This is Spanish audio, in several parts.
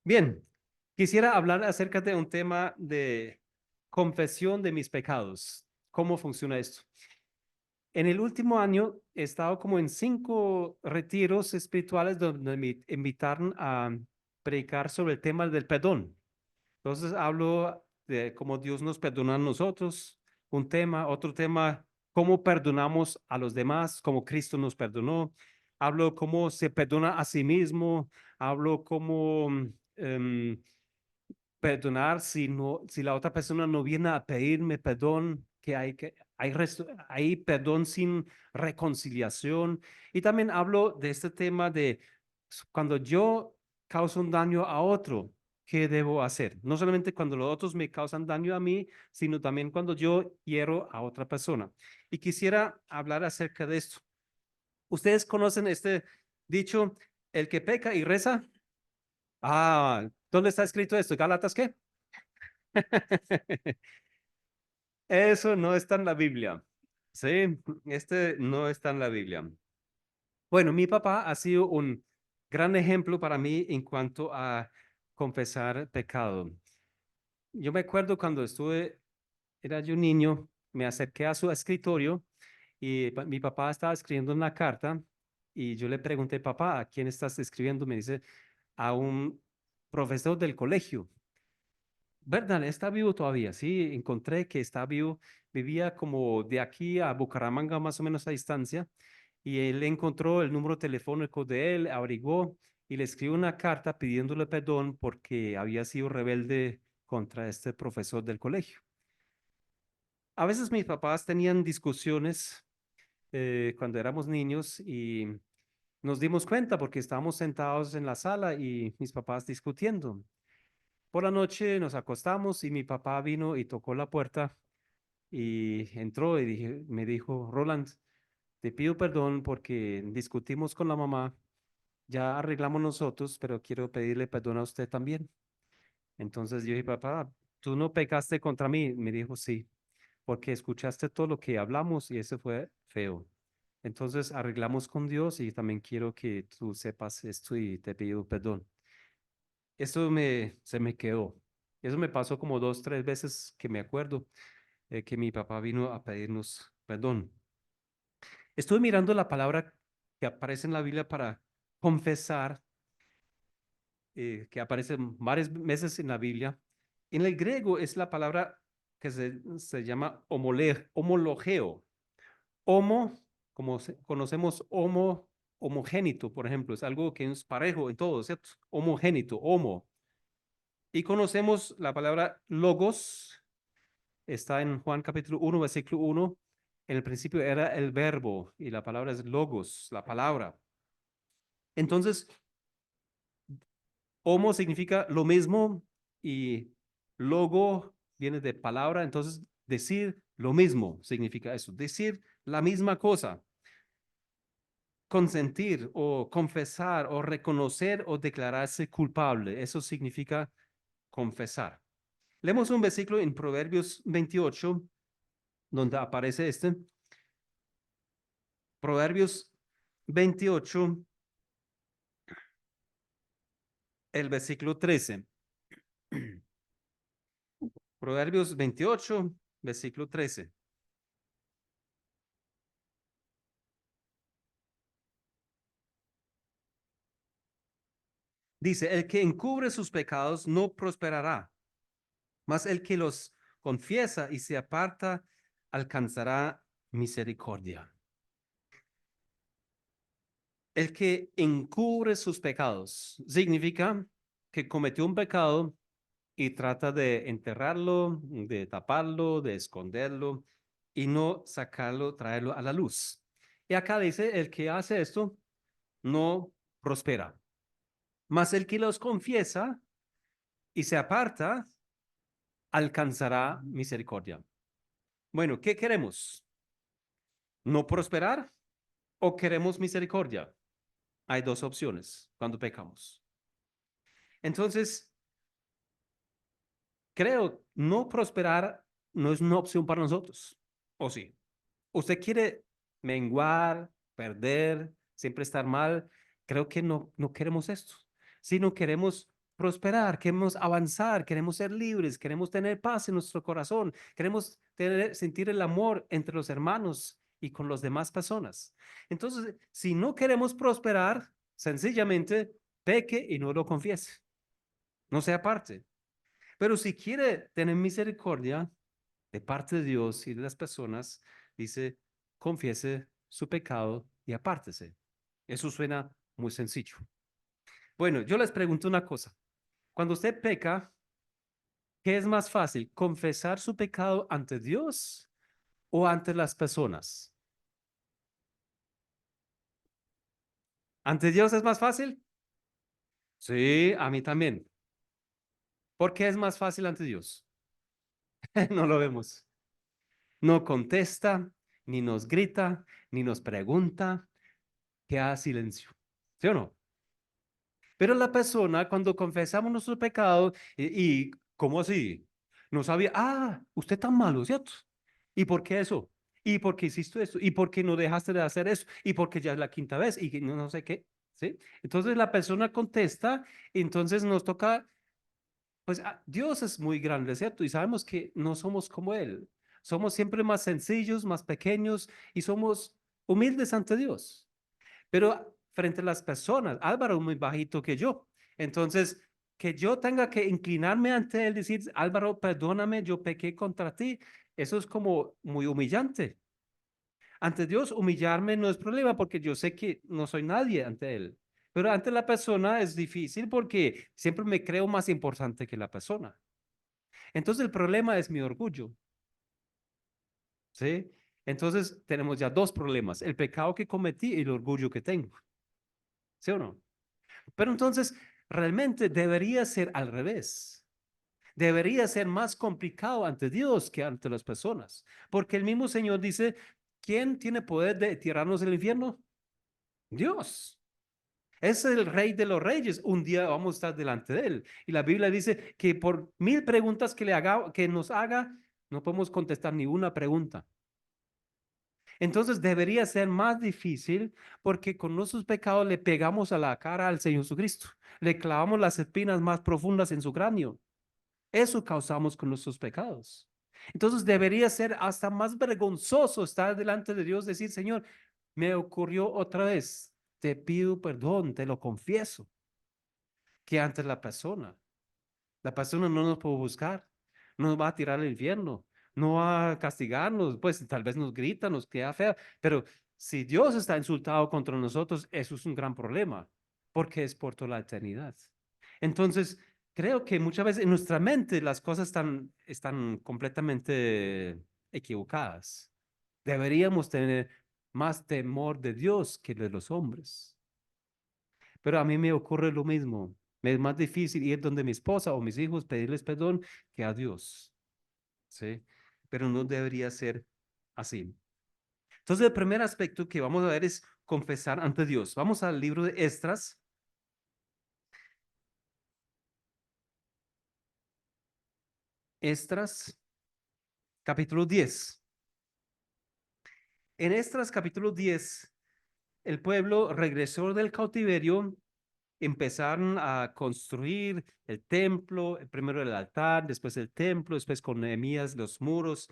Bien, quisiera hablar acerca de un tema de confesión de mis pecados. ¿Cómo funciona esto? En el último año he estado como en 5 retiros espirituales donde me invitaron a predicar sobre el tema del perdón. Entonces hablo de cómo Dios nos perdona a nosotros, un tema, otro tema, cómo perdonamos a los demás, cómo Cristo nos perdonó. Hablo cómo se perdona a sí mismo, hablo cómo perdonar si no, si la otra persona no viene a pedirme perdón, hay perdón sin reconciliación. Y también hablo de este tema de cuando yo causo un daño a otro, ¿qué debo hacer? No solamente cuando los otros me causan daño a mí, sino también cuando yo hiero a otra persona. Y quisiera hablar acerca de esto. ¿Ustedes conocen este dicho, el que peca y reza? Ah, ¿dónde está escrito esto? ¿Gálatas qué? Eso no está en la Biblia. Sí, este no está en la Biblia. Bueno, mi papá ha sido un gran ejemplo para mí en cuanto a confesar pecado. Yo me acuerdo cuando era yo niño, me acerqué a su escritorio y mi papá estaba escribiendo una carta y yo le pregunté, papá, ¿a quién estás escribiendo? Me dice, a un profesor del colegio. ¿Verdad? Está vivo todavía, sí, encontré que está vivo. Vivía como de aquí a Bucaramanga, más o menos a distancia, y él encontró el número telefónico de él, averiguó y le escribió una carta pidiéndole perdón porque había sido rebelde contra este profesor del colegio. A veces mis papás tenían discusiones cuando éramos niños y nos dimos cuenta porque estábamos sentados en la sala y mis papás discutiendo. Por la noche nos acostamos y mi papá vino y tocó la puerta y entró y me dijo, Roland, te pido perdón porque discutimos con la mamá, ya arreglamos nosotros, pero quiero pedirle perdón a usted también. Entonces yo dije, papá, tú no pecaste contra mí. Me dijo, sí, porque escuchaste todo lo que hablamos y eso fue feo. Entonces arreglamos con Dios y también quiero que tú sepas esto y te pido perdón. Se me quedó. Eso me pasó como 2, 3 veces que me acuerdo que mi papá vino a pedirnos perdón. Estuve mirando la palabra que aparece en la Biblia para confesar, que aparece varias veces en la Biblia. En el griego es la palabra que se llama homologeo. Homo, como conocemos homogénito, por ejemplo, es algo que es parejo en todo, ¿cierto? Homogénito, homo. Y conocemos la palabra logos, está en Juan capítulo 1, versículo 1. En el principio era el verbo y la palabra es logos, la palabra. Entonces, homo significa lo mismo y logo viene de palabra. Entonces, decir lo mismo significa eso, decir la misma cosa. Consentir o confesar o reconocer o declararse culpable, eso significa confesar. Leemos un versículo en Proverbios 28 donde aparece Proverbios 28, el versículo 13. Proverbios 28, versículo 13. Dice, el que encubre sus pecados no prosperará, mas el que los confiesa y se aparta alcanzará misericordia. El que encubre sus pecados significa que cometió un pecado y trata de enterrarlo, de taparlo, de esconderlo y no sacarlo, traerlo a la luz. Y acá dice, el que hace esto no prospera, mas el que los confiesa y se aparta alcanzará misericordia. Bueno, ¿qué queremos? ¿No prosperar o queremos misericordia? Hay dos opciones cuando pecamos. Entonces, creo, no prosperar no es una opción para nosotros. ¿O sí? ¿Usted quiere menguar, perder, siempre estar mal? Creo que no queremos esto. Si no queremos prosperar, queremos avanzar, queremos ser libres, queremos tener paz en nuestro corazón, queremos sentir el amor entre los hermanos y con las demás personas. Entonces, si no queremos prosperar, sencillamente peque y no lo confiese, no sea parte. Pero si quiere tener misericordia de parte de Dios y de las personas, dice, confiese su pecado y apártese. Eso suena muy sencillo. Bueno, yo les pregunto una cosa. Cuando usted peca, ¿qué es más fácil? ¿Confesar su pecado ante Dios o ante las personas? ¿Ante Dios es más fácil? Sí, a mí también. ¿Por qué es más fácil ante Dios? No lo vemos. No contesta, ni nos grita, ni nos pregunta, queda silencio. ¿Sí o no? Pero la persona, cuando confesamos nuestro pecado, ¿cómo así? No sabía, usted tan malo, ¿cierto? ¿Y por qué eso? ¿Y por qué hiciste esto? ¿Y por qué no dejaste de hacer eso? ¿Y por qué ya es la quinta vez? Y que no sé qué, ¿sí? Entonces la persona contesta, entonces nos toca, pues Dios es muy grande, ¿cierto? Y sabemos que no somos como Él. Somos siempre más sencillos, más pequeños y somos humildes ante Dios. Pero frente a las personas, Álvaro es muy bajito que yo. Entonces, que yo tenga que inclinarme ante él, decir, Álvaro, perdóname, yo pequé contra ti, eso es como muy humillante. Ante Dios, humillarme no es problema porque yo sé que no soy nadie ante él. Pero ante la persona es difícil porque siempre me creo más importante que la persona. Entonces, el problema es mi orgullo, ¿sí? Entonces, tenemos ya dos problemas, el pecado que cometí y el orgullo que tengo, ¿sí o no? Pero entonces, realmente debería ser al revés. Debería ser más complicado ante Dios que ante las personas. Porque el mismo Señor dice, ¿quién tiene poder de tirarnos del infierno? Dios. Es el rey de los reyes. Un día vamos a estar delante de él. Y la Biblia dice que por 1000 preguntas que nos haga, no podemos contestar ni una pregunta. Entonces debería ser más difícil porque con nuestros pecados le pegamos a la cara al Señor Jesucristo. Le clavamos las espinas más profundas en su cráneo. Eso causamos con nuestros pecados. Entonces debería ser hasta más vergonzoso estar delante de Dios, decir, Señor, me ocurrió otra vez, te pido perdón, te lo confieso, que ante la persona. La persona no nos puede buscar, no nos va a tirar al infierno, no va a castigarnos, pues tal vez nos grita, nos queda fea, pero si Dios está insultado contra nosotros, eso es un gran problema, porque es por toda la eternidad. Entonces, creo que muchas veces en nuestra mente las cosas están completamente equivocadas. Deberíamos tener más temor de Dios que de los hombres. Pero a mí me ocurre lo mismo. Me es más difícil ir donde mi esposa o mis hijos, pedirles perdón que a Dios. ¿Sí? Pero no debería ser así. Entonces, el primer aspecto que vamos a ver es confesar ante Dios. Vamos al libro de Esdras. Esdras, capítulo 10. En Esdras, capítulo 10, el pueblo regresó del cautiverio, empezaron a construir el templo, primero el altar, después el templo, después con Nehemías los muros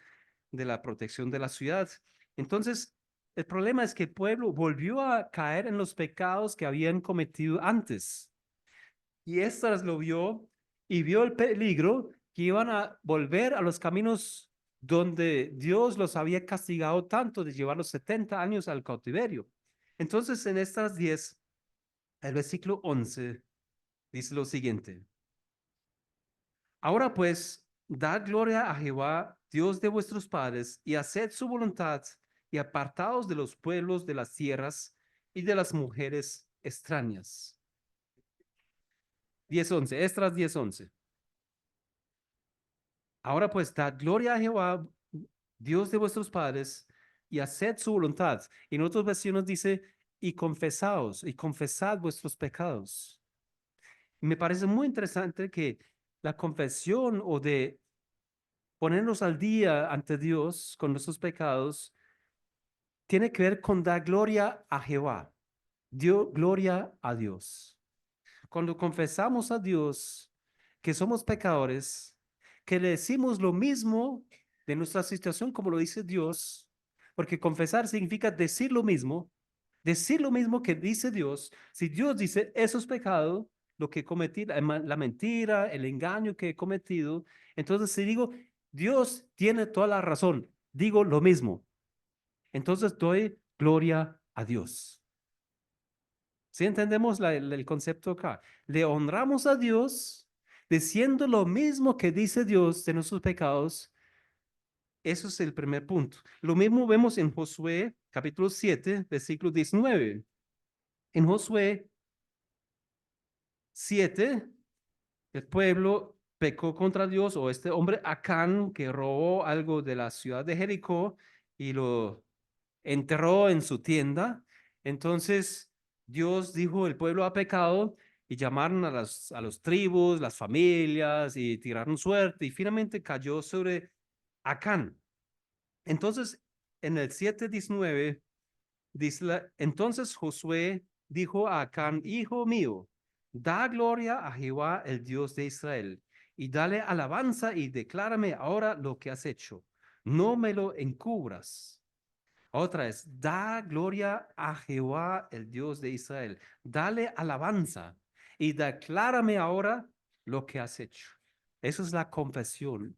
de la protección de la ciudad. Entonces, el problema es que el pueblo volvió a caer en los pecados que habían cometido antes. Y Esdras lo vio y vio el peligro que iban a volver a los caminos donde Dios los había castigado tanto de llevar los 70 años al cautiverio. Entonces, en estas 10, el versículo 11 dice lo siguiente. Ahora pues, dad gloria a Jehová, Dios de vuestros padres, y haced su voluntad, y apartaos de los pueblos de las tierras y de las mujeres extrañas. 10:11, Esdras 10:11. Ahora pues, dad gloria a Jehová, Dios de vuestros padres, y haced su voluntad. Y en otras versiones dice, y confesaos, y confesad vuestros pecados. Me parece muy interesante que la confesión o de ponernos al día ante Dios con nuestros pecados tiene que ver con dar gloria a Jehová. Dio gloria a Dios. cuando confesamos a Dios que somos pecadores, que le decimos lo mismo de nuestra situación como lo dice Dios, porque confesar significa decir lo mismo que dice Dios. Si Dios dice, eso es pecado, lo que cometí, la mentira, el engaño que he cometido, entonces si digo, Dios tiene toda la razón, digo lo mismo, entonces doy gloria a Dios. ¿Sí entendemos el concepto acá? Le honramos a Dios diciendo lo mismo que dice Dios de nuestros pecados. Eso es el primer punto. Lo mismo vemos en Josué capítulo 7, versículo 19. En Josué 7, el pueblo pecó contra Dios, o este hombre Acán que robó algo de la ciudad de Jericó y lo enterró en su tienda. Entonces Dios dijo, el pueblo ha pecado, y llamaron a los tribus, las familias, y tiraron suerte, y finalmente cayó sobre Acán. Entonces, en el 7:19 dice, entonces Josué dijo a Acán, hijo mío, da gloria a Jehová, el Dios de Israel, y dale alabanza y declárame ahora lo que has hecho. No me lo encubras. Otra es, da gloria a Jehová, el Dios de Israel. Dale alabanza y declárame ahora lo que has hecho. Eso es la confesión,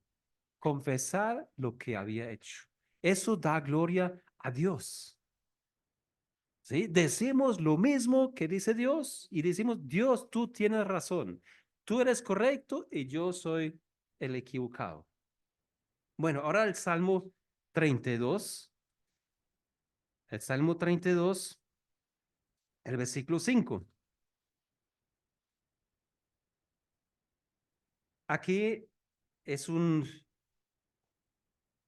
confesar lo que había hecho. Eso da gloria a Dios. ¿Sí? Decimos lo mismo que dice Dios y decimos, Dios, tú tienes razón. Tú eres correcto y yo soy el equivocado. Bueno, ahora el Salmo 32. El Salmo 32, el versículo 5. Aquí es un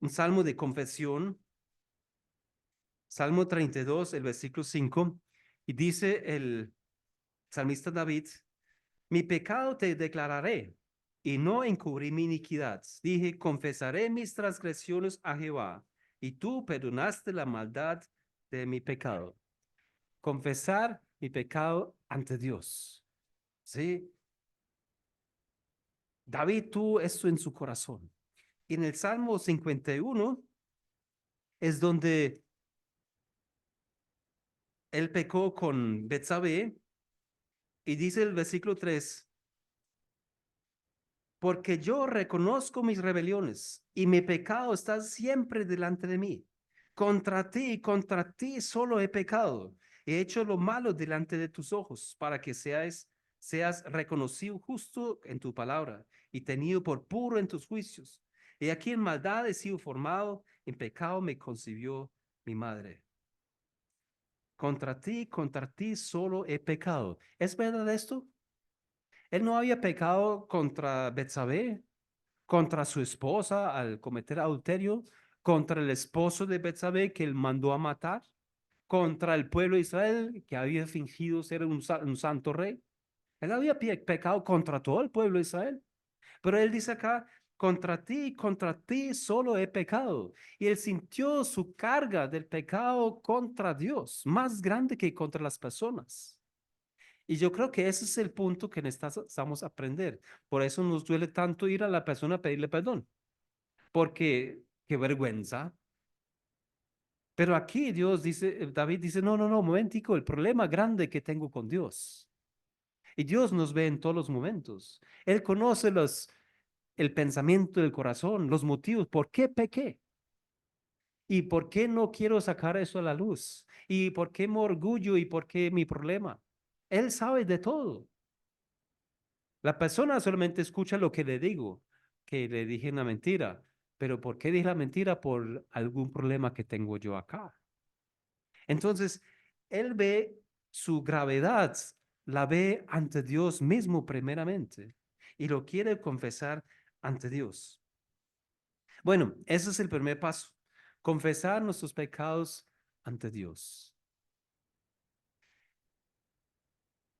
salmo de confesión, Salmo 32, el versículo 5, y dice el salmista David, mi pecado te declararé y no encubrí mi iniquidad. Dije, confesaré mis transgresiones a Jehová, y tú perdonaste la maldad de mi pecado. Confesar mi pecado ante Dios. ¿Sí? David tuvo esto en su corazón. Y en el Salmo 51 es donde él pecó con Betsabé y dice el versículo 3, porque yo reconozco mis rebeliones y mi pecado está siempre delante de mí. Contra ti solo he pecado. He hecho lo malo delante de tus ojos para que seas reconocido justo en tu palabra y tenido por puro en tus juicios. Y aquí en maldad he sido formado, en pecado me concibió mi madre. Contra ti solo he pecado. ¿Es verdad esto? Él no había pecado contra Betsabé, contra su esposa al cometer adulterio, contra el esposo de Betsabé que él mandó a matar, contra el pueblo de Israel que había fingido ser un santo rey. Él había pecado contra todo el pueblo de Israel. Pero él dice acá, contra ti solo he pecado. Y él sintió su carga del pecado contra Dios, más grande que contra las personas. Y yo creo que ese es el punto que necesitamos aprender. Por eso nos duele tanto ir a la persona a pedirle perdón, porque qué vergüenza. Pero aquí Dios dice, David dice, no, no, no, momentico, el problema grande que tengo con Dios. Y Dios nos ve en todos los momentos. Él conoce el pensamiento del corazón, los motivos, por qué pequé y por qué no quiero sacar eso a la luz y por qué me orgullo y por qué mi problema. Él sabe de todo. La persona solamente escucha lo que le digo, que le dije una mentira, pero ¿por qué dije la mentira? Por algún problema que tengo yo acá. Entonces, él ve su gravedad, la ve ante Dios mismo primeramente y lo quiere confesar ante Dios. Bueno, ese es el primer paso, confesar nuestros pecados ante Dios.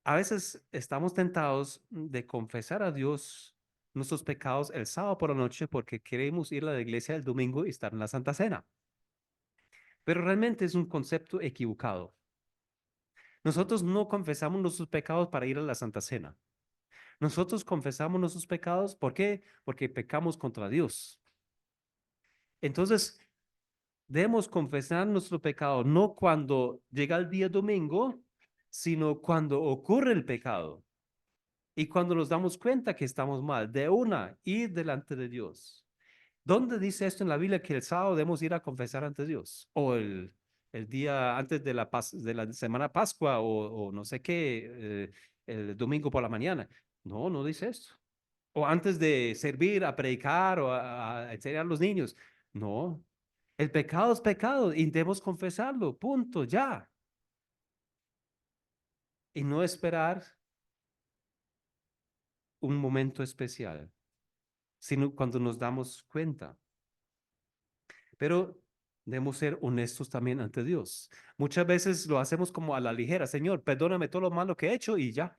A veces estamos tentados de confesar a Dios nuestros pecados el sábado por la noche porque queremos ir a la iglesia el domingo y estar en la Santa Cena. Pero realmente es un concepto equivocado. Nosotros no confesamos nuestros pecados para ir a la Santa Cena. Nosotros confesamos nuestros pecados, ¿por qué? Porque pecamos contra Dios. Entonces, debemos confesar nuestro pecado no cuando llega el día domingo, sino cuando ocurre el pecado y cuando nos damos cuenta que estamos mal, de una, ir delante de Dios. ¿Dónde dice esto en la Biblia que el sábado debemos ir a confesar ante Dios? O el día antes de de la semana Pascua o no sé qué, el domingo por la mañana. No, no dice esto. O antes de servir, a predicar o a enseñar a los niños. No, el pecado es pecado y debemos confesarlo, punto, ya. Y no esperar un momento especial, sino cuando nos damos cuenta. Pero debemos ser honestos también ante Dios. Muchas veces lo hacemos como a la ligera, Señor, perdóname todo lo malo que he hecho y ya.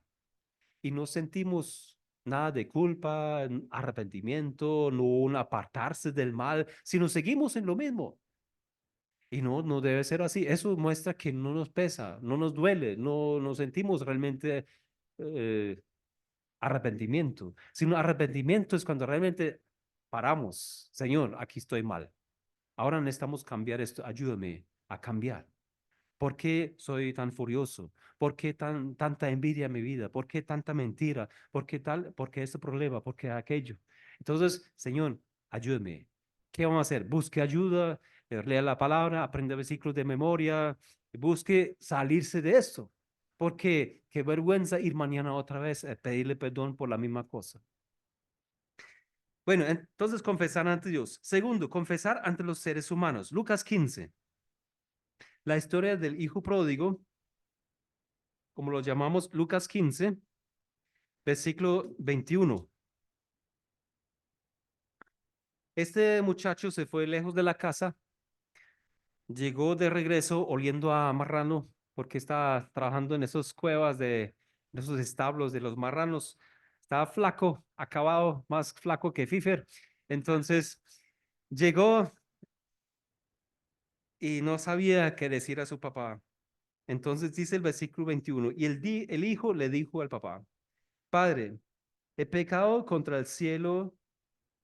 Y no sentimos nada de culpa, arrepentimiento, no un apartarse del mal, sino seguimos en lo mismo. Y no, no debe ser así. Eso muestra que no nos pesa, no nos duele, no nos sentimos realmente eh, arrepentimiento, sino arrepentimiento es cuando realmente paramos, Señor, aquí estoy mal. Ahora necesitamos cambiar esto, ayúdame a cambiar. ¿Por qué soy tan furioso? ¿Por qué tanta envidia en mi vida? ¿Por qué tanta mentira? ¿Por qué tal? ¿Por qué este problema? ¿Por qué aquello? Entonces, Señor, ayúdame. ¿Qué vamos a hacer? Busque ayuda, lea la palabra, aprende versículos de memoria, busque salirse de esto. Porque qué vergüenza ir mañana otra vez a pedirle perdón por la misma cosa. Bueno, entonces confesar ante Dios. Segundo, confesar ante los seres humanos. Lucas 15, la historia del hijo pródigo, como lo llamamos, Lucas 15, versículo 21. Este muchacho se fue lejos de la casa, llegó de regreso oliendo a marrano porque estaba trabajando en esas cuevas de esos establos de los marranos. Estaba flaco, acabado, más flaco que Fifer. Entonces llegó y no sabía qué decir a su papá. Entonces dice el versículo 21, y el hijo le dijo al papá, Padre, he pecado contra el cielo,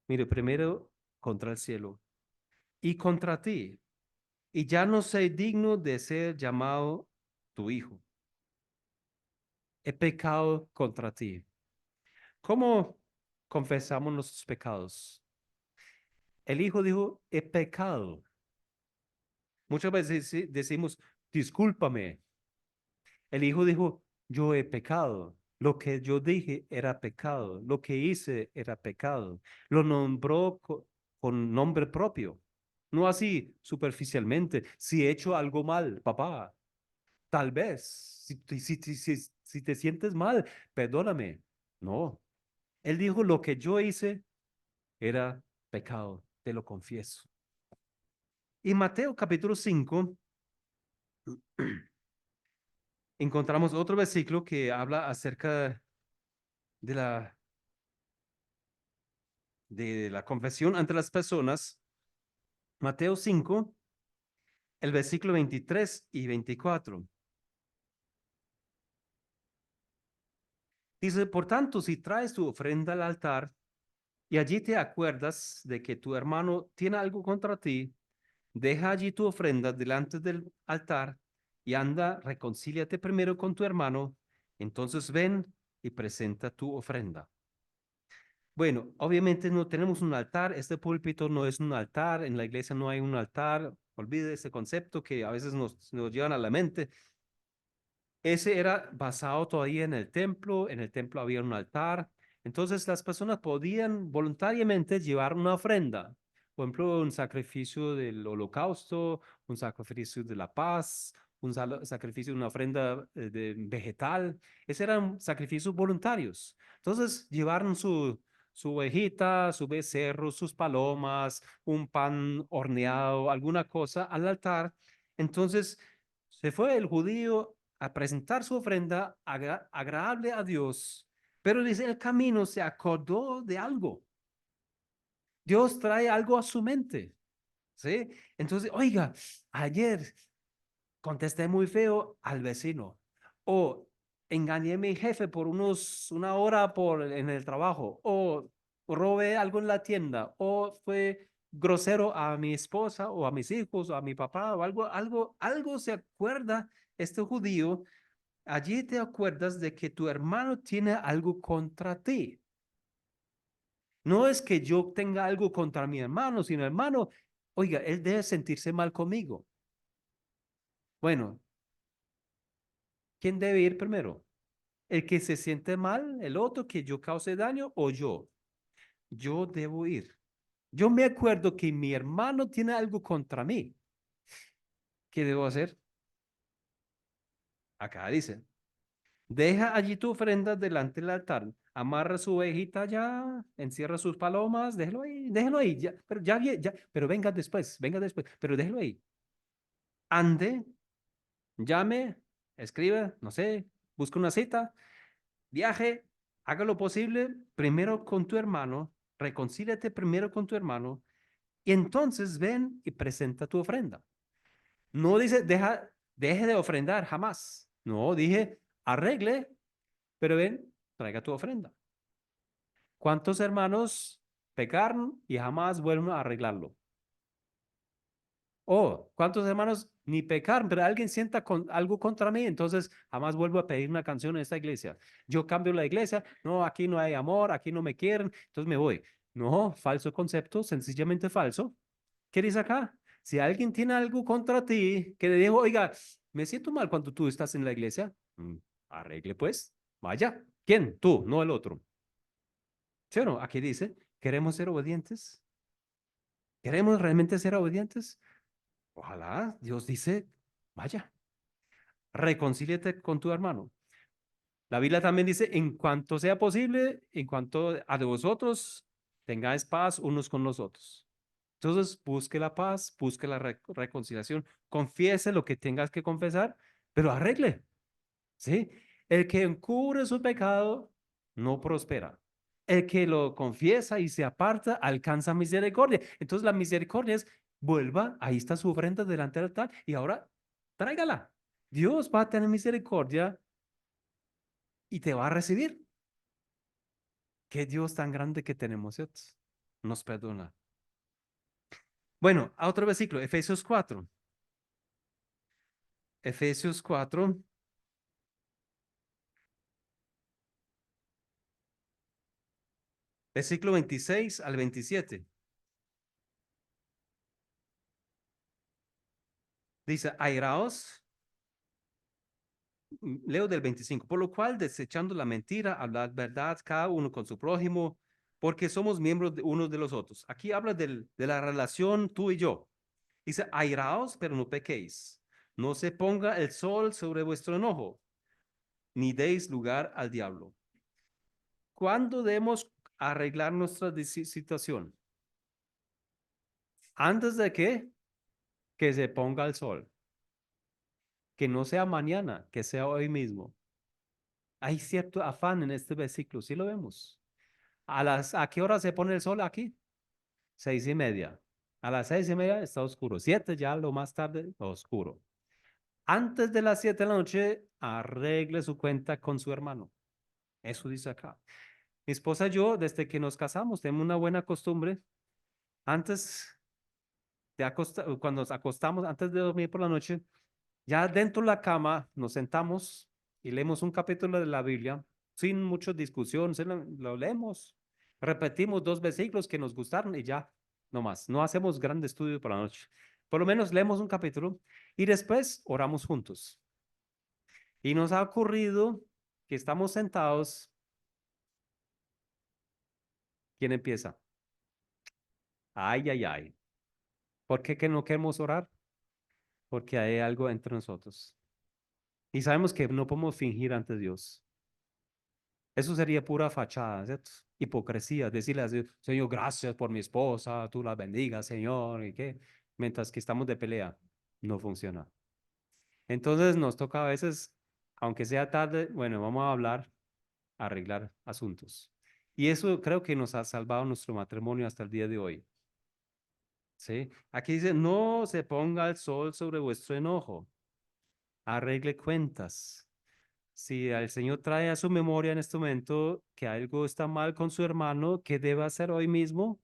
mire, primero contra el cielo y contra ti, y ya no soy digno de ser llamado tu hijo. He pecado contra ti. ¿Cómo confesamos nuestros pecados? El hijo dijo, he pecado. Muchas veces decimos, discúlpame. El hijo dijo, yo he pecado. Lo que yo dije era pecado. Lo que hice era pecado. Lo nombró con nombre propio. No así superficialmente. Si he hecho algo mal, papá, tal vez. Si te sientes mal, perdóname. No. Él dijo, lo que yo hice era pecado. Te lo confieso. Y Mateo capítulo 5 encontramos otro versículo que habla acerca de la confesión ante las personas, Mateo 5, el versículo 23 y 24. Dice, por tanto, si traes tu ofrenda al altar y allí te acuerdas de que tu hermano tiene algo contra ti, deja allí tu ofrenda delante del altar y anda, reconcíliate primero con tu hermano, entonces ven y presenta tu ofrenda. Bueno, obviamente no tenemos un altar, este púlpito no es un altar, en la iglesia no hay un altar, olvide ese concepto que a veces nos llevan a la mente. Ese era basado todavía en el templo había un altar, entonces las personas podían voluntariamente llevar una ofrenda, por ejemplo, un sacrificio del holocausto, un sacrificio de la paz, un sacrificio, una ofrenda de vegetal, esos eran sacrificios voluntarios. Entonces llevaron su ovejita, su becerro, sus palomas, un pan horneado, alguna cosa al altar. Entonces se fue el judío a presentar su ofrenda agradable a Dios, pero dice el camino se acordó de algo. Dios trae algo a su mente, ¿sí? Entonces, oiga, ayer contesté muy feo al vecino. O engañé a mi jefe por una hora en el trabajo. O robé algo en la tienda. O fue grosero a mi esposa o a mis hijos o a mi papá o algo se acuerda este judío. Allí te acuerdas de que tu hermano tiene algo contra ti. No es que yo tenga algo contra mi hermano, sino hermano, oiga, él debe sentirse mal conmigo. Bueno, ¿quién debe ir primero? ¿El que se siente mal, el otro que yo cause daño o yo? Yo debo ir. Yo me acuerdo que mi hermano tiene algo contra mí. ¿Qué debo hacer? Acá dice, deja allí tu ofrenda delante del altar, amarra su ovejita ya, encierra sus palomas, déjelo ahí, ya, pero ya, pero venga después, pero déjelo ahí. Ande, llame, escribe, no sé, busca una cita, viaje, haga lo posible primero con tu hermano, reconcíliate primero con tu hermano y entonces ven y presenta tu ofrenda. No dice, deje de ofrendar jamás. No, dije, arregle, pero ven, traiga tu ofrenda. ¿Cuántos hermanos pecaron y jamás vuelven a arreglarlo? Oh, ¿cuántos hermanos ni pecaron, pero alguien sienta algo contra mí, entonces jamás vuelvo a pedir una canción en esta iglesia? Yo cambio la iglesia, no, aquí no hay amor, aquí no me quieren, entonces me voy. No, falso concepto, sencillamente falso. ¿Qué dice acá? Si alguien tiene algo contra ti, que le dijo, oiga, me siento mal cuando tú estás en la iglesia, arregle pues, vaya. ¿Quién? Tú, no el otro. ¿Sí o no? Aquí dice, ¿queremos ser obedientes? ¿Queremos realmente ser obedientes? Ojalá Dios dice, vaya, reconcíliate con tu hermano. La Biblia también dice, en cuanto sea posible, en cuanto a de vosotros, tengáis paz unos con los otros. Entonces, busque la paz, busque la reconciliación, confiese lo que tengas que confesar, pero arregle, ¿sí? El que encubre su pecado no prospera. El que lo confiesa y se aparta alcanza misericordia. Entonces, la misericordia es, vuelva, ahí está su ofrenda delante del altar y ahora tráigala. Dios va a tener misericordia y te va a recibir. Qué Dios tan grande que tenemos, ¿cierto? Nos perdona. Bueno, a otro versículo, Efesios 4. Efesios 4, versículo 26 al 27. Dice, airaos, leo del 25, por lo cual, desechando la mentira, hablad verdad cada uno con su prójimo, porque somos miembros de unos de los otros. Aquí habla de la relación tú y yo. Dice, airaos, pero no pequéis. No se ponga el sol sobre vuestro enojo, ni deis lugar al diablo. ¿Cuándo debemos arreglar nuestra situación? ¿Antes de qué? Que se ponga el sol. Que no sea mañana, que sea hoy mismo. Hay cierto afán en este versículo, sí lo vemos. ¿A qué hora se pone el sol aquí? 6:30. A las 6:30 está oscuro. 7 ya lo más tarde, oscuro. Antes de las 7 de la noche, arregle su cuenta con su hermano. Eso dice acá. Mi esposa y yo, desde que nos casamos, tenemos una buena costumbre. Antes cuando nos acostamos, antes de dormir por la noche, ya dentro de la cama nos sentamos y leemos un capítulo de la Biblia sin mucha discusión, lo leemos, repetimos 2 versículos que nos gustaron y ya, no más, no hacemos grande estudio por la noche. Por lo menos leemos un capítulo y después oramos juntos. Y nos ha ocurrido que estamos sentados, ¿quién empieza? Ay, ay, ay. ¿Por qué que no queremos orar? Porque hay algo entre nosotros. Y sabemos que no podemos fingir ante Dios. Eso sería pura fachada, ¿cierto? Hipocresía, decirle así, Señor, gracias por mi esposa, tú la bendigas, Señor, y qué, mientras que estamos de pelea, no funciona. Entonces nos toca a veces, aunque sea tarde, bueno, vamos a hablar, arreglar asuntos. Y eso creo que nos ha salvado nuestro matrimonio hasta el día de hoy, ¿sí? Aquí dice, no se ponga el sol sobre vuestro enojo, arregle cuentas. Si el Señor trae a su memoria en este momento que algo está mal con su hermano, ¿qué debe hacer hoy mismo?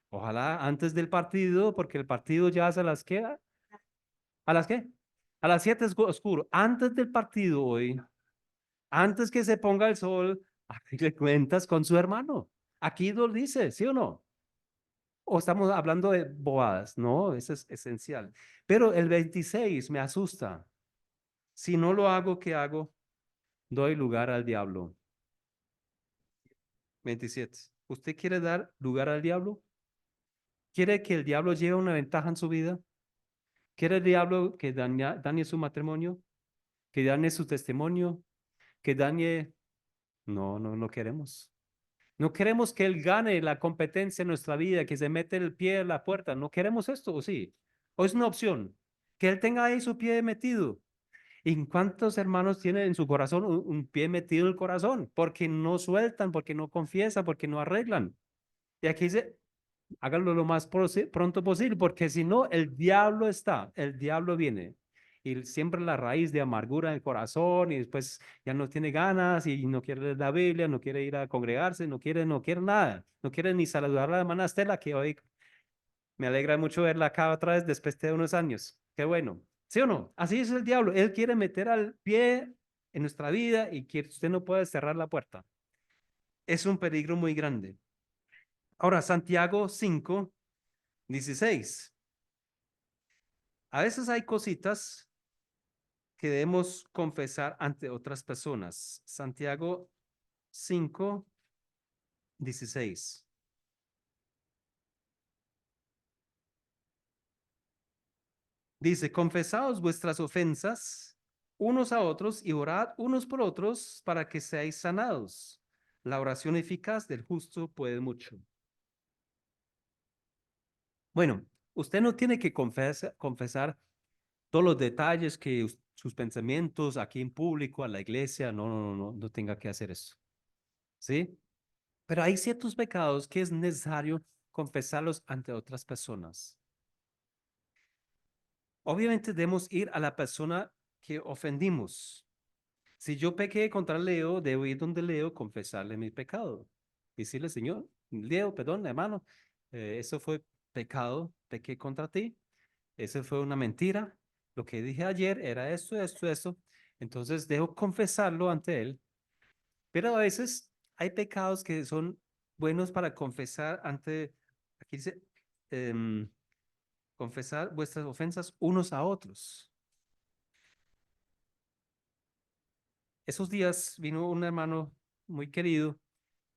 Ojalá antes del partido, porque el partido ya es a las qué, ¿a las qué? A las 7 es oscuro. Antes del partido hoy, antes que se ponga el sol, le cuentas con su hermano. Aquí lo dice, ¿sí o no? O estamos hablando de bobadas, no, eso es esencial. Pero el 26 me asusta. Si no lo hago, ¿qué hago? Doy lugar al diablo. 27. ¿Usted quiere dar lugar al diablo? ¿Quiere que el diablo lleve una ventaja en su vida? ¿Quiere el diablo que dañe su matrimonio? ¿Que dañe su testimonio? ¿Que dañe? No, no, no queremos. No queremos que él gane la competencia en nuestra vida, que se mete el pie en la puerta. No queremos esto, ¿o sí? ¿O es una opción? Que él tenga ahí su pie metido. ¿Y cuántos hermanos tienen en su corazón un pie metido en el corazón? Porque no sueltan, porque no confiesan, porque no arreglan. Y aquí dice, háganlo lo más pronto posible, porque si no, el diablo está, el diablo viene. Y siempre la raíz de amargura en el corazón y después ya no tiene ganas y no quiere leer la Biblia, no quiere ir a congregarse, no quiere nada, no quiere ni saludar a la hermana Estela, que hoy me alegra mucho verla acá otra vez después de unos años. Qué bueno. ¿Sí o no? Así es el diablo. Él quiere meter al pie en nuestra vida y que usted no puede cerrar la puerta. Es un peligro muy grande. Ahora, Santiago 5:16. A veces hay cositas que debemos confesar ante otras personas. Santiago 5:16. Dice, confesaos vuestras ofensas unos a otros y orad unos por otros para que seáis sanados. La oración eficaz del justo puede mucho. Bueno, usted no tiene que confesar todos los detalles que sus pensamientos aquí en público, a la iglesia, no, no, no, no tenga que hacer eso. ¿Sí? Pero hay ciertos pecados que es necesario confesarlos ante otras personas. Obviamente debemos ir a la persona que ofendimos. Si yo pequé contra Leo, debo ir donde Leo, confesarle mi pecado. Decirle, Señor, Leo, perdón, hermano, eso fue pecado, pequé contra ti, eso fue una mentira. Lo que dije ayer era esto, esto, esto. Entonces debo confesarlo ante él. Pero a veces hay pecados que son buenos para confesar ante, aquí dice, em, confesar vuestras ofensas unos a otros. Esos días vino un hermano muy querido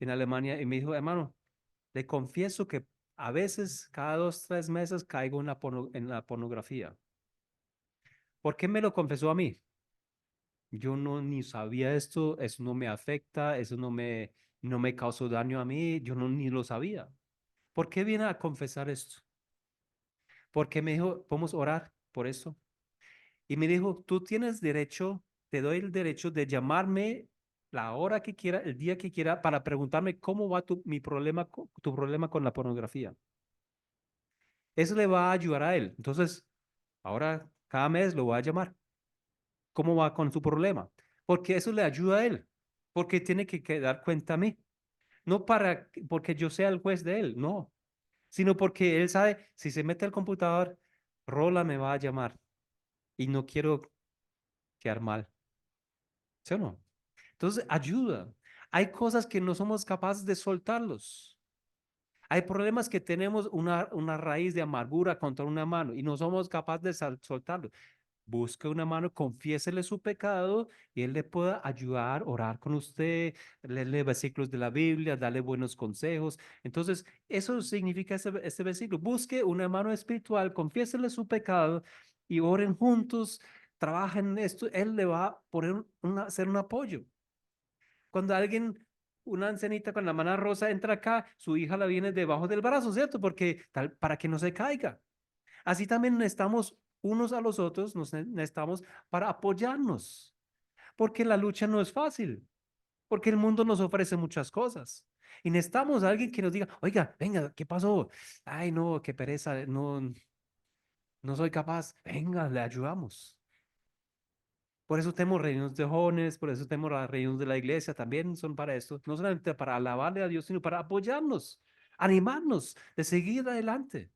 en Alemania y me dijo, hermano, le confieso que a veces, cada 2, 3 meses, caigo en la pornografía. ¿Por qué me lo confesó a mí? Yo no ni sabía esto, eso no me afecta, eso no me causó daño a mí, yo no ni lo sabía. ¿Por qué viene a confesar esto? Porque me dijo, podemos orar por eso. Y me dijo, tú tienes derecho, te doy el derecho de llamarme la hora que quiera, el día que quiera, para preguntarme cómo va mi problema, tu problema con la pornografía. Eso le va a ayudar a él. Entonces, ahora cada mes lo voy a llamar. ¿Cómo va con su problema? Porque eso le ayuda a él. Porque tiene que dar cuenta a mí. No porque yo sea el juez de él, no. Sino porque él sabe, si se mete al computador, Rola me va a llamar y no quiero quedar mal. ¿Sí o no? Entonces, ayuda. Hay cosas que no somos capaces de soltarlos. Hay problemas que tenemos una raíz de amargura contra una mano y no somos capaces de soltarlo. Busque una mano, confiésele su pecado y él le pueda ayudar, orar con usted, leerle versículos de la Biblia, darle buenos consejos. Entonces, eso significa este versículo. Busque una mano espiritual, confiésele su pecado y oren juntos, trabajen en esto. Él le va a poner hacer un apoyo. Cuando alguien, una ancianita con la mano rosa entra acá, su hija la viene debajo del brazo, ¿cierto? Porque tal, para que no se caiga. Así también necesitamos unos a los otros, nos necesitamos para apoyarnos, porque la lucha no es fácil, porque el mundo nos ofrece muchas cosas. Y necesitamos a alguien que nos diga, oiga, venga, ¿qué pasó? Ay, no, qué pereza, no, no soy capaz. Venga, le ayudamos. Por eso tenemos reuniones de jóvenes, por eso tenemos las reuniones de la iglesia, también son para esto, no solamente para alabarle a Dios, sino para apoyarnos, animarnos de seguir adelante.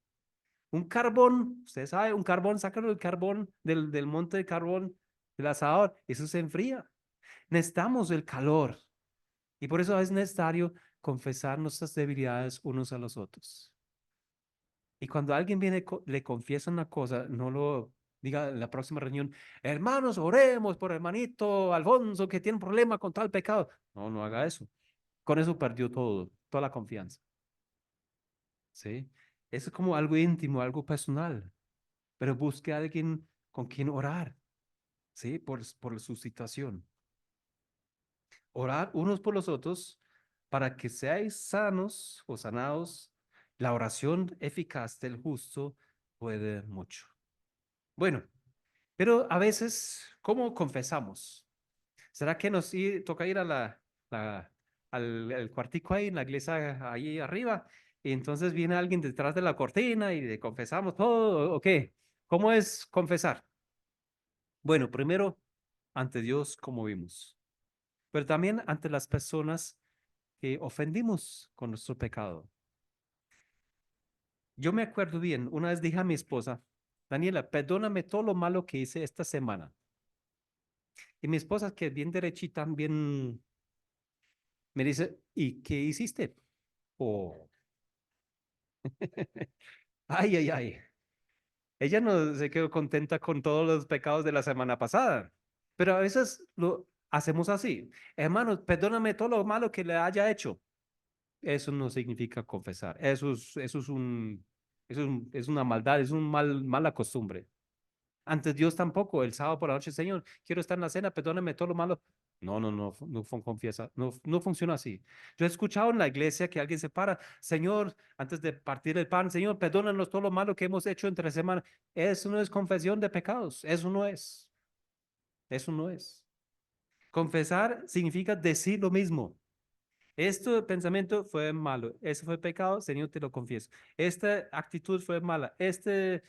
Un carbón, usted sabe, un carbón, sácalo el carbón del monte de carbón, del asador, eso se enfría. Necesitamos el calor y por eso es necesario confesar nuestras debilidades unos a los otros. Y cuando alguien viene, le confiesa una cosa, no lo diga en la próxima reunión, hermanos, oremos por hermanito Alfonso que tiene un problema con tal pecado. No, no haga eso. Con eso perdió todo, toda la confianza. ¿Sí? Eso es como algo íntimo, algo personal, pero busque a alguien con quien orar, ¿sí? Por su situación. Orar unos por los otros para que seáis sanos o sanados. La oración eficaz del justo puede mucho. Bueno, pero a veces, ¿cómo confesamos? ¿Será que toca ir a al cuartico ahí en la iglesia ahí arriba? Y entonces viene alguien detrás de la cortina y le confesamos todo, ¿o qué? ¿Cómo es confesar? Bueno, primero ante Dios, como vimos, pero también ante las personas que ofendimos con nuestro pecado. Yo me acuerdo bien, una vez dije a mi esposa, Daniela, perdóname todo lo malo que hice esta semana. Y mi esposa, que es bien derechita, bien, me dice, ¿y qué hiciste? Oh, ay, ay, ay. Ella no se quedó contenta con todos los pecados de la semana pasada, pero a veces lo hacemos así. Hermanos, perdóname todo lo malo que le haya hecho. Eso no significa confesar. Es una maldad, es un mala costumbre. Ante Dios tampoco, el sábado por la noche, Señor, quiero estar en la cena, perdóname todo lo malo. No, no, no, confiesa, no, no funciona así. Yo he escuchado en la iglesia que alguien se para, Señor, antes de partir el pan, Señor, perdónanos todo lo malo que hemos hecho entre semana. Eso no es confesión de pecados, eso no es. Confesar significa decir lo mismo. Este pensamiento fue malo, ese fue pecado, Señor, te lo confieso. Esta actitud fue mala, esta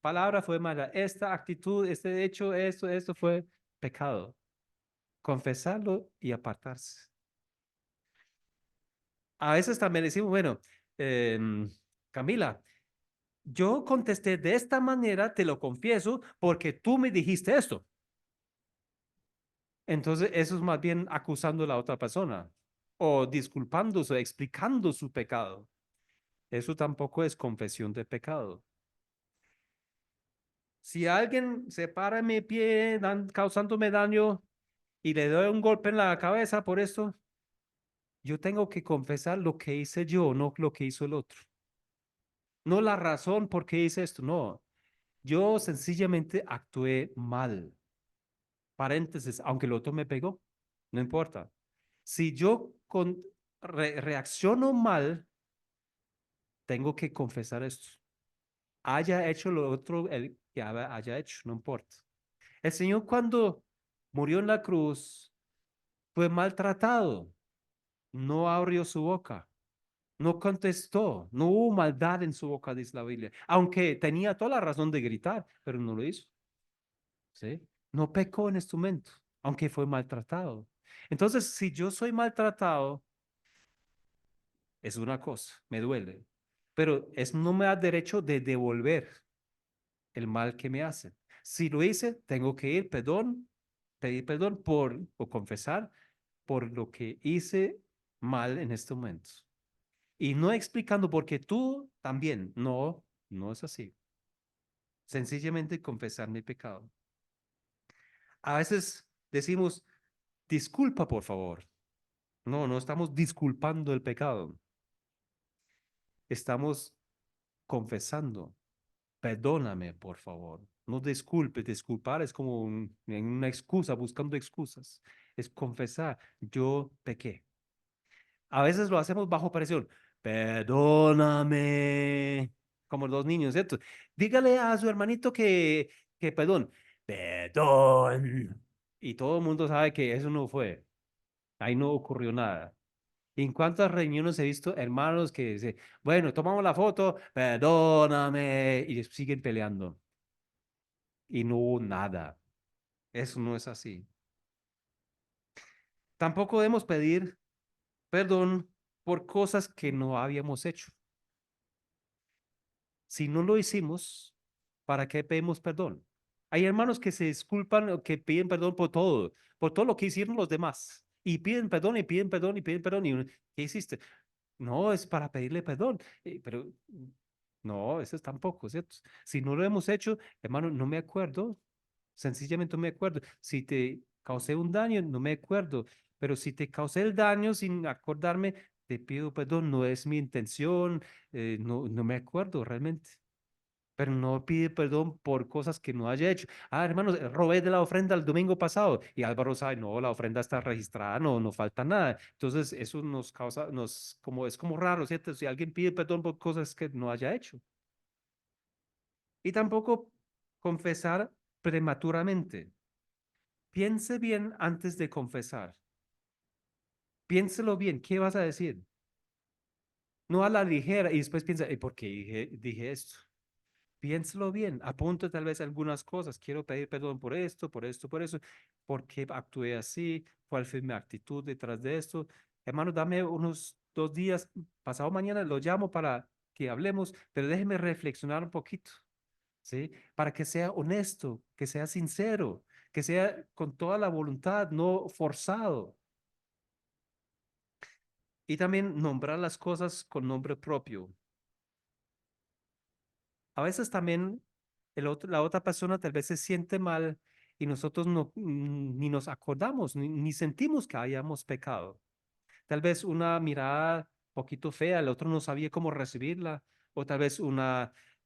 palabra fue mala, esta actitud, este hecho, esto fue pecado. Confesarlo y apartarse. A veces también decimos, bueno, Camila, yo contesté de esta manera, te lo confieso, porque tú me dijiste esto. Entonces, eso es más bien acusando a la otra persona o disculpándose, explicando su pecado. Eso tampoco es confesión de pecado. Si alguien se para en mi pie causándome daño y le doy un golpe en la cabeza por esto, yo tengo que confesar lo que hice yo, no lo que hizo el otro. No la razón por qué hice esto, no. Yo sencillamente actué mal. Paréntesis, aunque el otro me pegó, no importa. Si yo reacciono mal, tengo que confesar esto. Haya hecho lo otro el que haya hecho, no importa. El Señor cuando murió en la cruz fue maltratado, no abrió su boca, no contestó, no hubo maldad en su boca, dice la Biblia, aunque tenía toda la razón de gritar, pero no lo hizo, ¿sí? No pecó en este momento, aunque fue maltratado. Entonces, si yo soy maltratado, es una cosa, me duele, pero es no me da derecho de devolver el mal que me hacen. Si lo hice, tengo que ir, pedir perdón o confesar por lo que hice mal en este momento. Y no explicando porque tú también, no, no es así. Sencillamente confesar mi pecado. A veces decimos, disculpa por favor. No, no estamos disculpando el pecado. Estamos confesando. Perdóname, por favor. No disculpe, disculpar es como una excusa, buscando excusas. Es confesar, yo pequé. A veces lo hacemos bajo presión. Perdóname. Como los niños, ¿cierto? Dígale a su hermanito que perdón. Perdón. Y todo el mundo sabe que eso no fue. Ahí no ocurrió nada. ¿En cuántas reuniones he visto hermanos que dicen, bueno, tomamos la foto, perdóname, y siguen peleando? Y no hubo nada. Eso no es así. Tampoco debemos pedir perdón por cosas que no habíamos hecho. Si no lo hicimos, ¿para qué pedimos perdón? Hay hermanos que se disculpan o que piden perdón por todo lo que hicieron los demás. Y piden perdón y piden perdón y piden perdón. ¿Qué hiciste? No, es para pedirle perdón. Pero no, eso es tampoco, ¿cierto? Si no lo hemos hecho, hermano, no me acuerdo. Sencillamente no me acuerdo. Si te causé un daño, no me acuerdo. Pero si te causé el daño sin acordarme, te pido perdón. No es mi intención. No me acuerdo realmente. Pero no pide perdón por cosas que no haya hecho. Ah, hermanos, robé de la ofrenda el domingo pasado y Álvaro sabe, no, la ofrenda está registrada, no falta nada. Entonces, eso nos causa, es como raro, ¿cierto? Si alguien pide perdón por cosas que no haya hecho. Y tampoco confesar prematuramente. Piense bien antes de confesar. Piénselo bien, ¿qué vas a decir? No a la ligera y después piensa, ¿y por qué dije esto? Piénselo bien, apunte tal vez algunas cosas. Quiero pedir perdón por esto, por esto, por eso. ¿Por qué actué así? ¿Cuál fue mi actitud detrás de esto? Hermano, dame unos 2 días. Pasado mañana lo llamo para que hablemos, pero déjeme reflexionar un poquito, ¿sí? Para que sea honesto, que sea sincero, que sea con toda la voluntad, no forzado. Y también nombrar las cosas con nombre propio. A veces también la otra persona tal vez se siente mal y nosotros ni nos acordamos, ni sentimos que hayamos pecado. Tal vez una mirada poquito fea, el otro no sabía cómo recibirla, o tal vez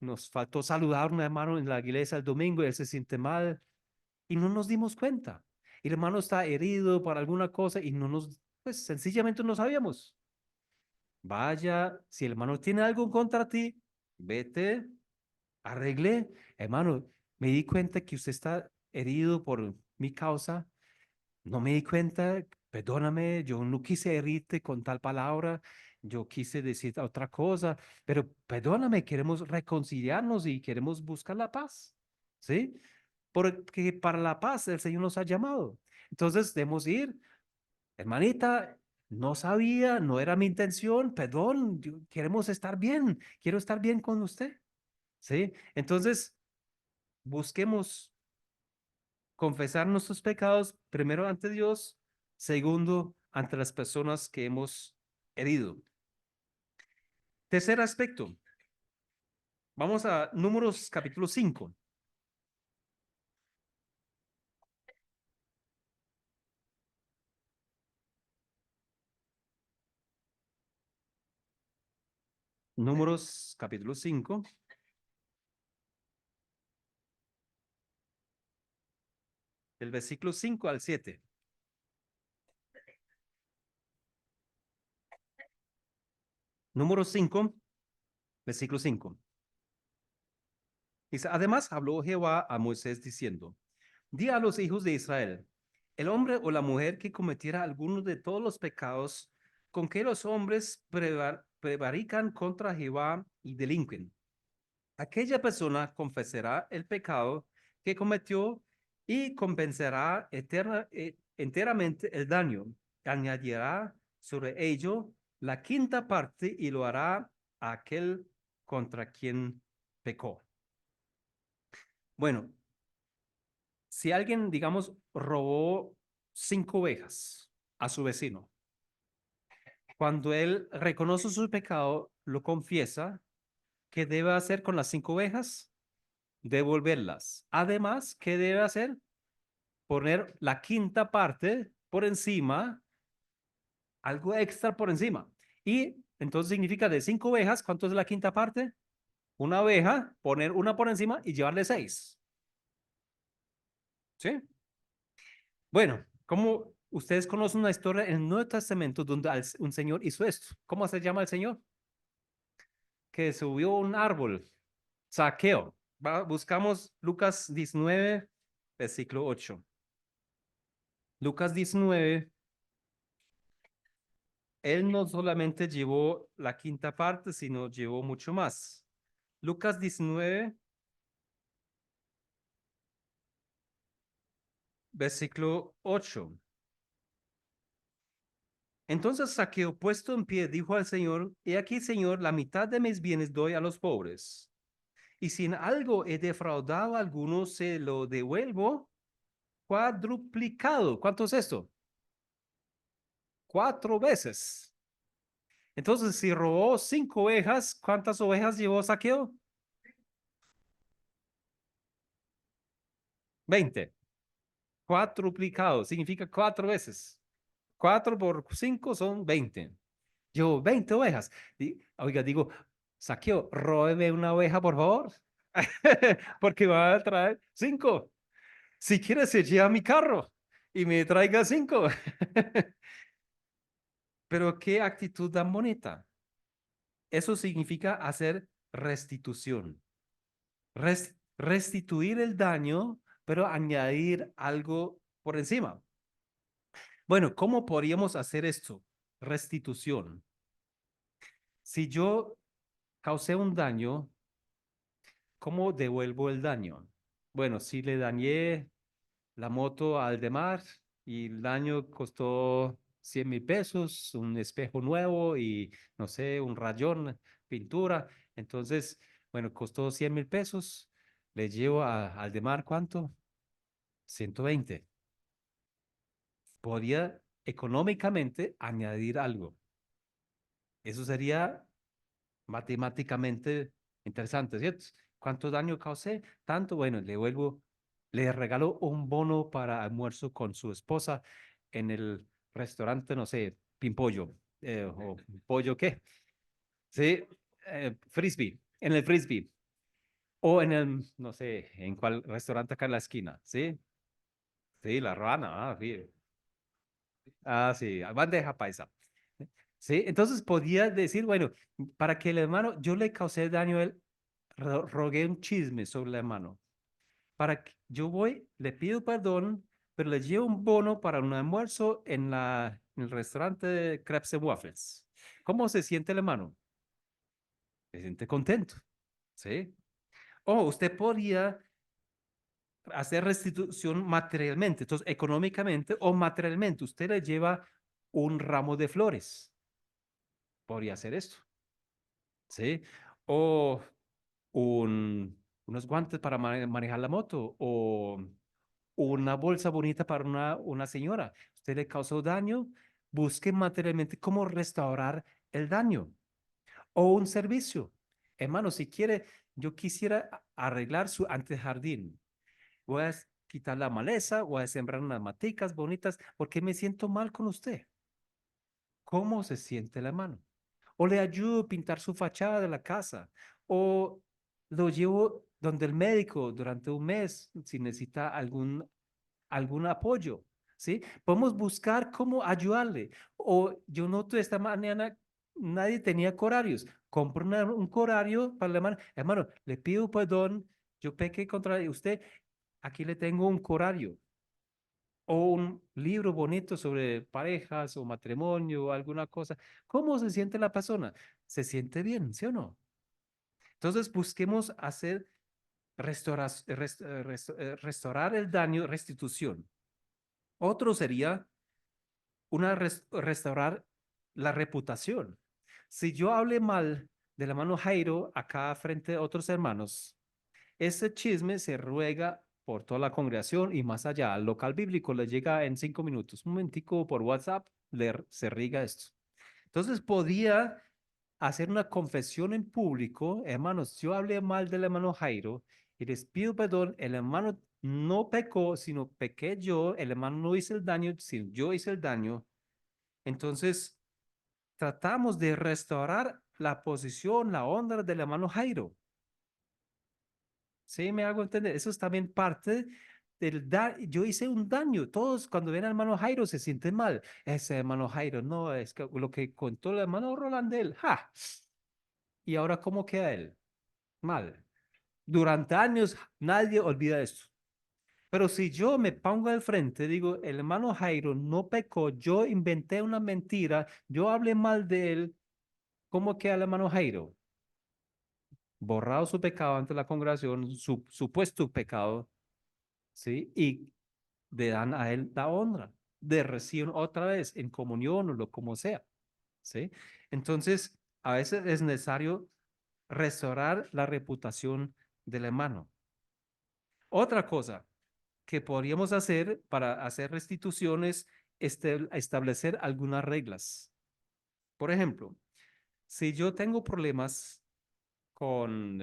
nos faltó saludar a un hermano en la iglesia el domingo y él se siente mal y no nos dimos cuenta. Y el hermano está herido por alguna cosa y pues sencillamente no sabíamos. Vaya, si el hermano tiene algo en contra de ti, vete, arreglé. Hermano, me di cuenta que usted está herido por mi causa. No me di cuenta, perdóname, yo no quise herirte con tal palabra, yo quise decir otra cosa, pero perdóname, queremos reconciliarnos y queremos buscar la paz, ¿sí? Porque para la paz el Señor nos ha llamado. Entonces debemos ir, hermanita, no sabía, no era mi intención, perdón, queremos estar bien, quiero estar bien con usted, ¿sí? Entonces, busquemos confesar nuestros pecados, primero ante Dios, segundo ante las personas que hemos herido. Tercer aspecto, vamos a Números capítulo 5. Números capítulo 5, del versículo 5 al 7. Números 5, versículo 5. Dice, además habló Jehová a Moisés diciendo, di a los hijos de Israel, el hombre o la mujer que cometiera alguno de todos los pecados con que los hombres prevarican contra Jehová y delinquen. Aquella persona confesará el pecado que cometió y compensará enteramente el daño. Añadirá sobre ello la quinta parte y lo hará a aquel contra quien pecó. Bueno, si alguien, digamos, robó 5 ovejas a su vecino, cuando él reconoce su pecado, lo confiesa, ¿qué debe hacer con las 5 ovejas? Devolverlas. Además, ¿qué debe hacer? Poner la quinta parte por encima, algo extra por encima. Y entonces significa de 5 ovejas, ¿cuánto es la quinta parte? Una oveja, poner una por encima y llevarle 6. ¿Sí? Bueno, como ustedes conocen una historia en el Nuevo Testamento donde un señor hizo esto. ¿Cómo se llama el señor? Que subió a un árbol. Saqueo. Buscamos Lucas 19, versículo 8. Lucas 19, él no solamente llevó la quinta parte, sino llevó mucho más. Lucas 19, versículo 8. Entonces Saqueo, puesto en pie, dijo al Señor, he aquí, Señor, la mitad de mis bienes doy a los pobres. Y si en algo he defraudado a alguno, se lo devuelvo cuadruplicado. ¿Cuánto es esto? 4 veces. Entonces, si robó 5 ovejas, ¿cuántas ovejas llevó Saqueo? 20. Cuadruplicado significa 4 veces. 4 por 5 son 20. Llevo 20 ovejas. Oiga, digo, Saqueo, róbeme una oveja, por favor. Porque va a traer 5. Si quieres, se lleva mi carro y me traiga 5. Pero qué actitud tan bonita. Eso significa hacer restitución. Restituir el daño, pero añadir algo por encima. Bueno, ¿cómo podríamos hacer esto? Restitución. Si yo causé un daño, ¿cómo devuelvo el daño? Bueno, si le dañé la moto a Aldemar y el daño costó 100,000 pesos, un espejo nuevo y, no sé, un rayón, pintura. Entonces, bueno, costó 100,000 pesos. Le llevo a Aldemar, ¿cuánto? 120. Podría económicamente añadir algo. Eso sería matemáticamente interesante, ¿cierto? ¿Cuánto daño causé? Tanto, bueno, le regalo un bono para almuerzo con su esposa en el restaurante, no sé, Pimpollo, o pollo, ¿qué? Sí, Frisbee, en el Frisbee, o en el, no sé, en cuál restaurante acá en la esquina, ¿sí? Sí, la rana, sí. Sí, bandeja paisa. Sí, entonces podía decir, bueno, para que el hermano, yo le causé daño a él, rogué un chisme sobre el hermano. Para que yo voy, le pido perdón, pero le llevo un bono para un almuerzo en el restaurante de Crepes and Waffles. ¿Cómo se siente el hermano? Se siente contento, ¿sí? O usted podría hacer restitución materialmente, entonces económicamente o materialmente. Usted le lleva un ramo de flores, podría hacer esto, ¿sí? O unos guantes para manejar la moto o una bolsa bonita para una señora. Usted le causó daño, busque materialmente cómo restaurar el daño o un servicio. Hermano, si quiere, yo quisiera arreglar su antejardín. Voy a quitar la maleza, voy a sembrar unas maticas bonitas porque me siento mal con usted. ¿Cómo se siente la mano? O le ayudo a pintar su fachada de la casa, o lo llevo donde el médico durante un mes si necesita algún apoyo, ¿sí? Podemos buscar cómo ayudarle. O yo noto esta mañana, nadie tenía corarios. Compro un corario para el hermano. Hermano, le pido perdón, yo pequé contra usted, aquí le tengo un corario o un libro bonito sobre parejas o matrimonio o alguna cosa. ¿Cómo se siente la persona? ¿Se siente bien, sí o no? Entonces busquemos hacer restaurar el daño, restitución. Otro sería restaurar la reputación. Si yo hable mal del hermano Jairo acá frente a otros hermanos, ese chisme se ruega por toda la congregación y más allá. Al local bíblico le llega en 5 minutos. Un momentico por WhatsApp se riega esto. Entonces podía hacer una confesión en público. Hermanos, yo hablé mal del hermano Jairo y les pido perdón. El hermano no pecó, sino pequé yo. El hermano no hizo el daño, sino yo hice el daño. Entonces tratamos de restaurar la posición, la honra del hermano Jairo. Sí, me hago entender. Eso es también parte del yo hice un daño. Todos cuando ven al hermano Jairo se sienten mal. Ese hermano Jairo, no, es que lo que contó el hermano Rolandel. ¡Ja! Y ahora, ¿cómo queda él? Mal. Durante años nadie olvida esto. Pero si yo me pongo al frente, digo, el hermano Jairo no pecó, yo inventé una mentira, yo hablé mal de él, ¿cómo queda el hermano Jairo? Borrado su pecado ante la congregación, su supuesto pecado, ¿sí? le dan a él la honra, de reciben otra vez en comunión o lo como sea, ¿sí? Entonces, a veces es necesario restaurar la reputación del hermano. Otra cosa que podríamos hacer para hacer restituciones es establecer algunas reglas. Por ejemplo, si yo tengo problemas con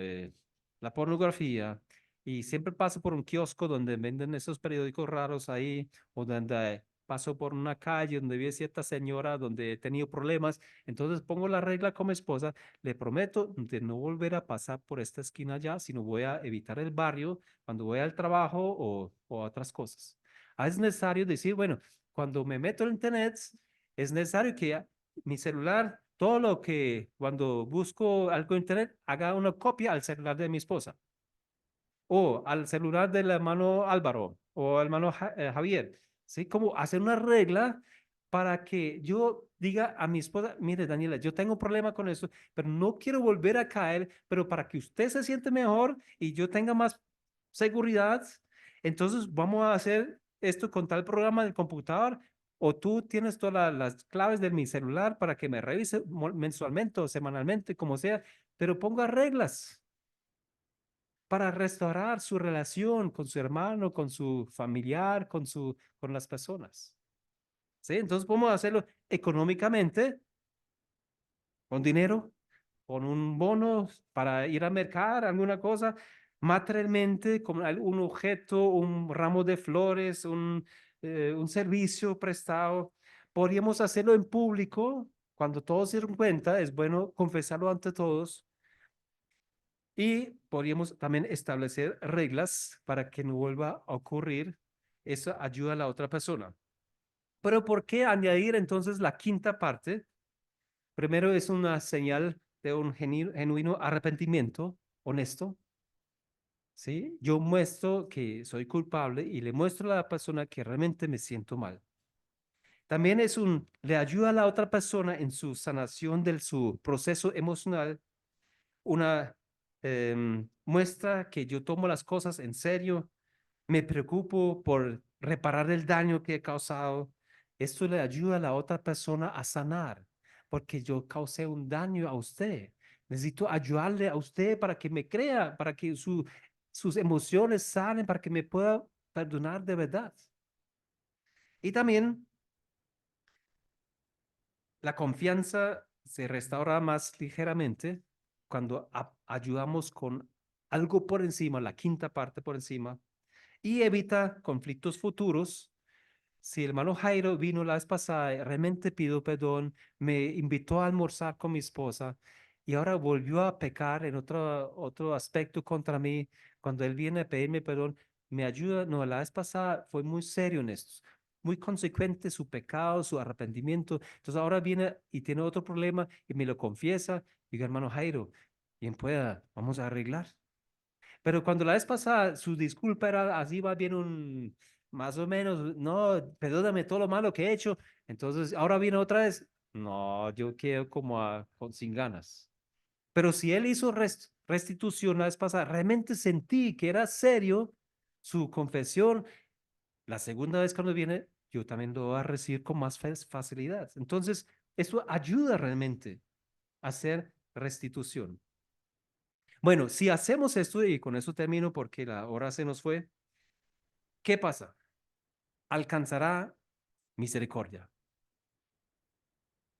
la pornografía y siempre paso por un kiosco donde venden esos periódicos raros ahí o donde paso por una calle donde vi a cierta señora donde he tenido problemas, entonces pongo la regla con mi esposa, le prometo de no volver a pasar por esta esquina ya, sino voy a evitar el barrio cuando voy al trabajo o a otras cosas. Es necesario decir, bueno, cuando me meto en internet, es necesario que mi celular, todo lo que cuando busco algo en internet, haga una copia al celular de mi esposa o al celular del hermano Álvaro o al hermano Javier. ¿Sí? Como hacer una regla para que yo diga a mi esposa, mire, Daniela, yo tengo un problema con eso, pero no quiero volver a caer, pero para que usted se siente mejor y yo tenga más seguridad, entonces vamos a hacer esto con tal programa del computador o tú tienes todas las claves de mi celular para que me revise mensualmente o semanalmente, como sea, pero ponga reglas para restaurar su relación con su hermano, con su familiar, con las personas. ¿Sí? Entonces podemos hacerlo económicamente, con dinero, con un bono para ir a mercar alguna cosa, materialmente, con un objeto, un ramo de flores, un servicio prestado. Podríamos hacerlo en público, cuando todos se den cuenta, es bueno confesarlo ante todos. Y podríamos también establecer reglas para que no vuelva a ocurrir. Eso ayuda a la otra persona. Pero ¿por qué añadir entonces la quinta parte? Primero es una señal de un genuino arrepentimiento honesto, ¿sí? Yo muestro que soy culpable y le muestro a la persona que realmente me siento mal. También le ayuda a la otra persona en su sanación de su proceso emocional, una muestra que yo tomo las cosas en serio, me preocupo por reparar el daño que he causado. Esto le ayuda a la otra persona a sanar, porque yo causé un daño a usted. Necesito ayudarle a usted para que me crea, para que sus emociones salen, para que me pueda perdonar de verdad. Y también la confianza se restaura más ligeramente cuando ayudamos con algo por encima, la quinta parte por encima, y evita conflictos futuros. Si el hermano Jairo vino la vez pasada, realmente pido perdón, me invitó a almorzar con mi esposa y ahora volvió a pecar en otro aspecto contra mí. Cuando él viene a pedirme perdón, me ayuda. No, la vez pasada fue muy serio en esto, muy consecuente su pecado, su arrepentimiento. Entonces ahora viene y tiene otro problema y me lo confiesa. Digo, hermano Jairo, bien pueda, vamos a arreglar. Pero cuando la vez pasada su disculpa era así, va bien más o menos, no, perdóname todo lo malo que he hecho. Entonces, ahora viene otra vez, no, yo quedo como sin ganas. Pero si él hizo restitución la vez pasada, realmente sentí que era serio su confesión. La segunda vez cuando viene, yo también lo voy a recibir con más facilidad. Entonces, eso ayuda realmente a hacer restitución. Bueno, si hacemos esto, y con eso termino porque la hora se nos fue, ¿qué pasa? Alcanzará misericordia.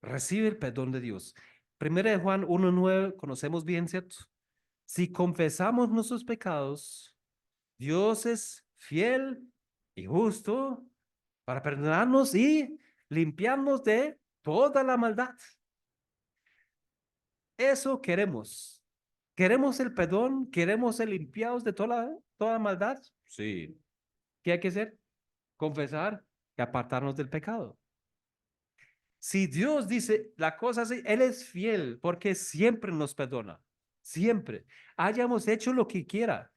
Recibe el perdón de Dios. Primera de Juan 1:9, conocemos bien, ¿cierto? Si confesamos nuestros pecados, Dios es fiel y justo para perdonarnos y limpiarnos de toda la maldad. Eso queremos. ¿Queremos el perdón? ¿Queremos ser limpiados de toda maldad? Sí. ¿Qué hay que hacer? Confesar y apartarnos del pecado. Si Dios dice la cosa así, Él es fiel porque siempre nos perdona. Siempre. Hayamos hecho lo que quiera.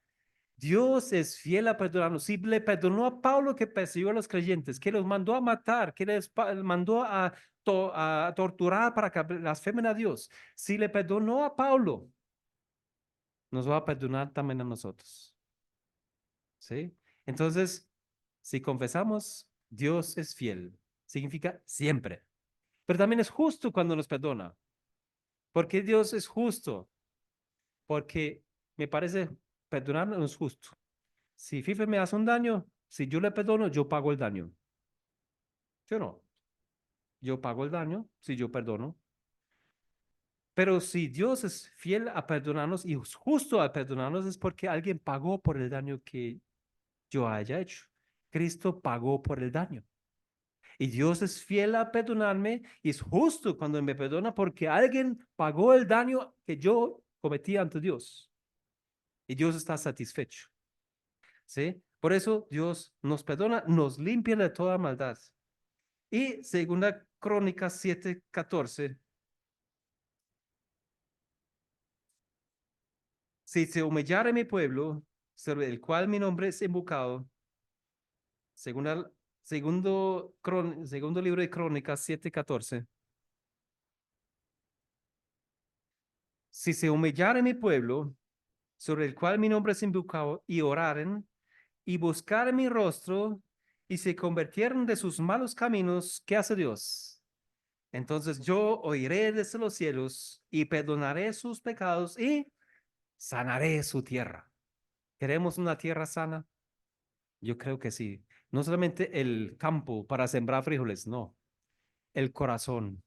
Dios es fiel a perdonarnos. Si le perdonó a Pablo que persiguió a los creyentes, que los mandó a matar, que les mandó a torturar para que blasfemen a Dios. Si le perdonó a Pablo, nos va a perdonar también a nosotros. ¿Sí? Entonces, Si confesamos, Dios es fiel. Significa siempre. Pero también es justo cuando nos perdona. ¿Por qué Dios es justo? Porque me parece perdonar no es justo. Si Fife me hace un daño, si yo le perdono, yo pago el daño. Yo no. Yo pago el daño si yo perdono. Pero si Dios es fiel a perdonarnos y es justo a perdonarnos, es porque alguien pagó por el daño que yo haya hecho. Cristo pagó por el daño. Y Dios es fiel a perdonarme y es justo cuando me perdona porque alguien pagó el daño que yo cometí ante Dios. Y Dios está satisfecho. ¿Sí? Por eso Dios nos perdona, nos limpia de toda maldad. Y segunda Crónicas 7:14, si se humillare mi pueblo, sobre el cual mi nombre es invocado, segunda, segundo libro de Crónicas 7:14, si se humillare mi pueblo, sobre el cual mi nombre es invocado, y oraren, y buscaren mi rostro, y se convirtieron de sus malos caminos, ¿qué hace Dios? Entonces yo oiré desde los cielos y perdonaré sus pecados y sanaré su tierra. ¿Queremos una tierra sana? Yo creo que sí. No solamente el campo para sembrar frijoles, no, el corazón,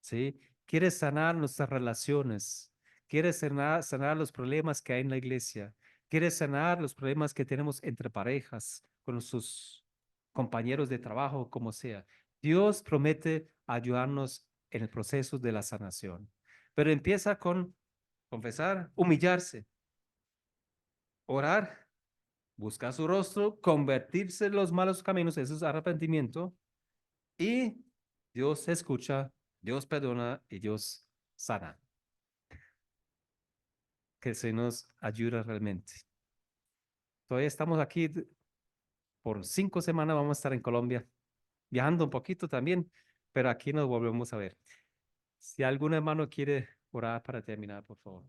¿sí? Quieres sanar nuestras relaciones, quieres sanar los problemas que hay en la iglesia, quieres sanar los problemas que tenemos entre parejas, con nuestros compañeros de trabajo, como sea. Dios promete ayudarnos en el proceso de la sanación, pero empieza con confesar, humillarse, orar, buscar su rostro, convertirse en los malos caminos, eso es arrepentimiento, y Dios escucha, Dios perdona y Dios sana. Que se nos ayuda realmente. Todavía estamos aquí por 5 semanas, vamos a estar en Colombia, viajando un poquito también, pero aquí nos volvemos a ver. Si algún hermano quiere orar para terminar, por favor.